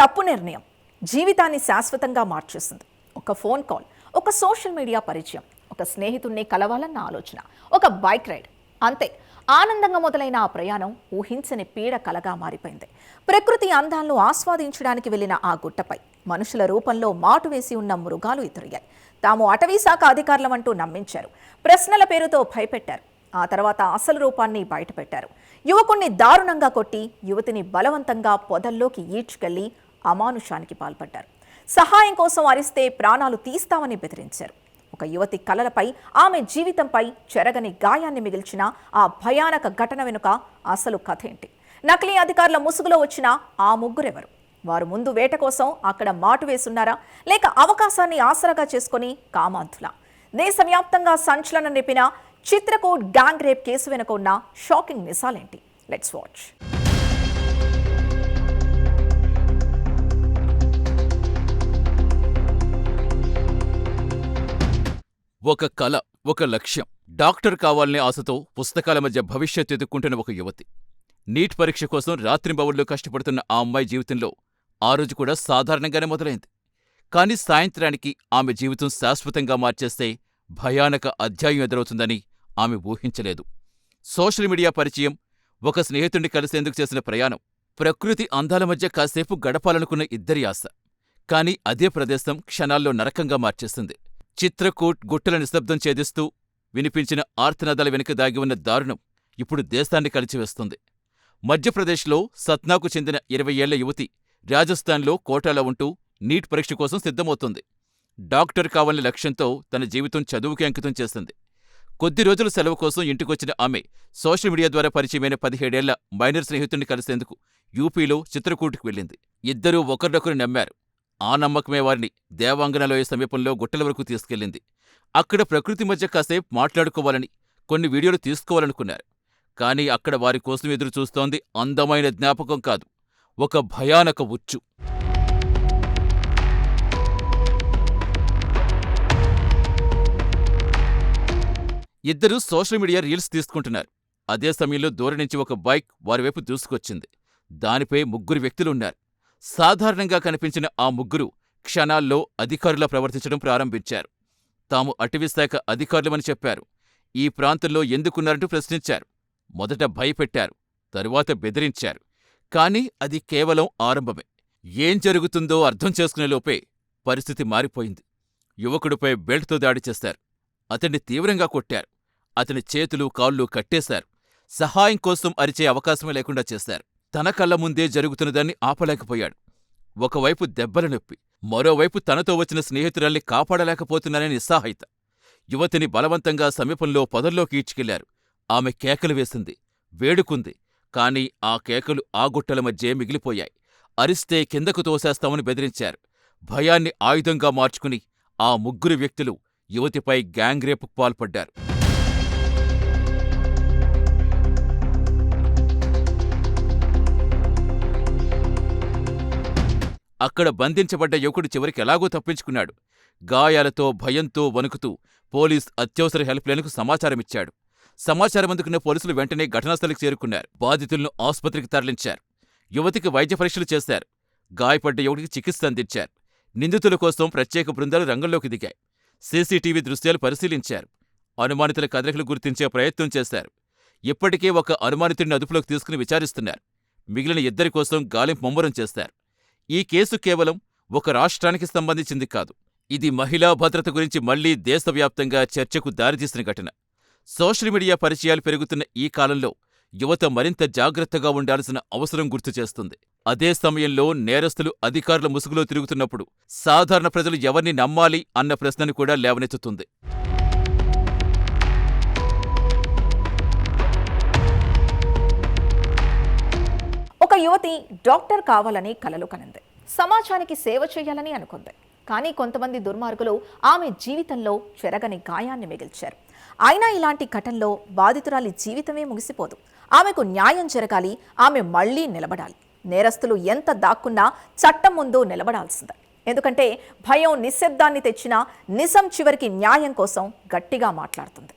తప్పు నిర్ణయం జీవితాన్ని శాశ్వతంగా మార్చేసింది. ఒక ఫోన్ కాల్, ఒక సోషల్ మీడియా పరిచయం, ఒక స్నేహితుడిని కలవాలన్న ఆలోచన, ఒక బైక్ రైడ్, అంతే. ఆనందంగా మొదలైన ఆ ప్రయాణం ఊహించని పీడ కలగా మారిపోయింది. ప్రకృతి అందాలను ఆస్వాదించడానికి వెళ్లిన ఆ గుట్టపై మనుషుల రూపంలో మాటు వేసి ఉన్న మృగాలు ఎదురయ్యాయి. తాము అటవీ శాఖ అధికారులమంటూ నమ్మించారు. ప్రశ్నల పేరుతో భయపెట్టారు. ఆ తర్వాత అసలు రూపాన్ని బయటపెట్టారు. యువకుణ్ణి దారుణంగా కొట్టి యువతిని బలవంతంగా పొదల్లోకి ఈడ్చుకెళ్లి అమానుషానికి పాల్పడ్డారు. సహాయం కోసం అరిస్తే ప్రాణాలు తీస్తామని బెదిరించారు. ఒక యువతి కలలపై, ఆమె జీవితంపై చెరగని గాయాన్ని మిగిల్చిన ఆ భయానక ఘటన వెనుక అసలు కథ ఏంటి? నకిలీ అధికారుల ముసుగులో వచ్చిన ఆ ముగ్గురెవరు? వారు ముందు వేట కోసం అక్కడ మాటు వేసున్నారా, లేక అవకాశాన్ని ఆసరాగా చేసుకుని కామాంతులా? దేశవ్యాప్తంగా సంచలనం రేపిన చిత్రకూట్ గ్యాంగ్ రేప్ కేసు వెనుక ఉన్న షాకింగ్ నిజాలేంటి? Let's watch. ఒక కల, ఒక లక్ష్యం. డాక్టర్ కావాలనే ఆశతో పుస్తకాల మధ్య భవిష్యత్ ఎదుర్కొంటున్న ఒక యువతి. నీట్ పరీక్ష కోసం రాత్రింబవళ్లు కష్టపడుతున్న ఆ అమ్మాయి జీవితంలో ఆ రోజు కూడా సాధారణంగానే మొదలైంది. కాని సాయంత్రానికి ఆమె జీవితం శాశ్వతంగా మార్చేస్తే భయానక అధ్యాయం ఎదురవుతుందని ఆమె ఊహించలేదు. సోషల్ మీడియా పరిచయం, ఒక స్నేహితుడిని కలిసేందుకు చేసిన ప్రయాణం, ప్రకృతి అందాల మధ్య కాసేపు గడపాలనుకున్న ఇద్దరి ఆశ. కాని అదే ప్రదేశం క్షణాల్లో నరకంగా మార్చేసింది. చిత్రకూట్ గుట్టల నిశ్శబ్దం ఛేదిస్తూ వినిపించిన ఆర్తనాదాల వెనుక దాగి ఉన్న దారుణం ఇప్పుడు దేశాన్ని కలిచివేస్తుంది. మధ్యప్రదేశ్లో సత్నాకు చెందిన 20 ఏళ్ల యువతి రాజస్థాన్లో కోటాలో ఉంటూ నీట్ పరీక్ష కోసం సిద్ధమవుతోంది. డాక్టర్ కావాలనే లక్ష్యంతో తన జీవితం చదువుకి అంకితం చేసింది. కొద్ది రోజుల సెలవు కోసం ఇంటికొచ్చిన ఆమె సోషల్ మీడియా ద్వారా పరిచయమైన 17 ఏళ్ల మైనర్ స్నేహితుడిని కలిసేందుకు యూపీలో చిత్రకూట్కు వెళ్ళింది. ఇద్దరూ ఒకరినొకరు నమ్మారు. ఆ నమ్మకమే వారిని దేవాంగనలోయ సమీపంలో గుట్టల వరకు తీసుకెళ్లింది. అక్కడ ప్రకృతి మధ్య కాసేపు మాట్లాడుకోవాలని, కొన్ని వీడియోలు తీసుకోవాలనుకున్నారు. కాని అక్కడ వారి కోసం ఎదురు చూస్తోంది అందమైన జ్ఞాపకం కాదు, ఒక భయానక ఉచ్చు. ఇద్దరూ సోషల్ మీడియా రీల్స్ తీసుకుంటున్నారు. అదే సమయంలో దూరం నుంచి ఒక బైక్ వారివైపు దూసుకొచ్చింది. దానిపై 3 వ్యక్తులున్నారు. సాధారణంగా కనిపించిన ఆ ముగ్గురు క్షణాల్లో అధికారులా ప్రవర్తించడం ప్రారంభించారు. తాము అటవీశాఖ అధికారులమని చెప్పారు. ఈ ప్రాంతంలో ఎందుకున్నారంటూ ప్రశ్నించారు. మొదట భయపెట్టారు, తరువాత బెదిరించారు. కాని అది కేవలం ఆరంభమే. ఏం జరుగుతుందో అర్థం చేసుకునేలోపే పరిస్థితి మారిపోయింది. యువకుడిపై బెల్ట్తో దాడి చేశారు. అతన్ని తీవ్రంగా కొట్టారు. అతని చేతులు కాళ్ళు కట్టేశారు. సహాయం కోసం అరిచే అవకాశమే లేకుండా చేశారు. తన కళ్ల ముందే జరుగుతున్నదాన్ని ఆపలేకపోయాడు. ఒకవైపు దెబ్బల నొప్పి, మరోవైపు తనతో వచ్చిన స్నేహితురాల్ని కాపాడలేకపోతున్నానని నిస్సహాయత. యువతిని బలవంతంగా సమీపంలో పొదల్లోకి ఈడ్చుకెళ్లారు. ఆమె కేకలు వేసింది, వేడుకుంది. కాని ఆ కేకలు ఆ గుట్టల మధ్యే మిగిలిపోయాయి. అరిస్తే కిందకు తోసేస్తామని బెదిరించారు. భయాన్ని ఆయుధంగా మార్చుకుని ఆ 3 వ్యక్తులు యువతిపై గ్యాంగ్ రేపుకు పాల్పడ్డారు. అక్కడ బంధించబడ్డ యువకుడు చివరికి ఎలాగో తప్పించుకున్నాడు. గాయాలతో, భయంతో వణుకుతూ పోలీస్ అత్యవసర హెల్ప్లైన్కు సమాచారమిచ్చాడు. సమాచారం అందుకున్న పోలీసులు వెంటనే ఘటనాస్థలికి చేరుకున్నారు. బాధితులను ఆసుపత్రికి తరలించారు. యువతికి వైద్య పరీక్షలు చేశారు. గాయపడ్డ యువతికి చికిత్స అందించారు. నిందితుల కోసం ప్రత్యేక బృందాలు రంగంలోకి దిగాయి. సీసీటీవీ దృశ్యాలు పరిశీలించారు. అనుమానితుల కదలికలు గుర్తించే ప్రయత్నం చేశారు. ఇప్పటికే ఒక అనుమానితుడిని అదుపులోకి తీసుకుని విచారిస్తున్నారు. మిగిలిన 2 కోసం గాలింపు ముమ్మరం చేశారు. ఈ కేసు కేవలం ఒక రాష్ట్రానికి సంబంధించింది కాదు. ఇది మహిళా భద్రత గురించి మళ్లీ దేశవ్యాప్తంగా చర్చకు దారితీసిన ఘటన. సోషల్ మీడియా పరిచయాలు పెరుగుతున్న ఈ కాలంలో యువత మరింత జాగ్రత్తగా ఉండాల్సిన అవసరం గుర్తుచేస్తుంది. అదే సమయంలో నేరస్తులు అధికారుల ముసుగులో తిరుగుతున్నప్పుడు సాధారణ ప్రజలు ఎవరిని నమ్మాలి అన్న ప్రశ్నను కూడా లేవనెత్తుతుంది. ఒక యువతి డాక్టర్ కావాలని కలలు కనింది. సమాజానికి సేవ చేయాలని అనుకుంది. కానీ కొంతమంది దుర్మార్గులు ఆమె జీవితంలో చెరగని గాయాన్ని మిగిల్చారు. అయినా ఇలాంటి ఘటనలో బాధితురాలి జీవితమే ముగిసిపోదు. ఆమెకు న్యాయం జరగాలి. ఆమె మళ్లీ నిలబడాలి. నేరస్తులు ఎంత దాక్కున్నా చట్టం ముందు నిలబడాల్సిందే. ఎందుకంటే భయం నిశ్శబ్దాన్ని తెచ్చినా నిజం చివరికి న్యాయం కోసం గట్టిగా మాట్లాడుతుంది.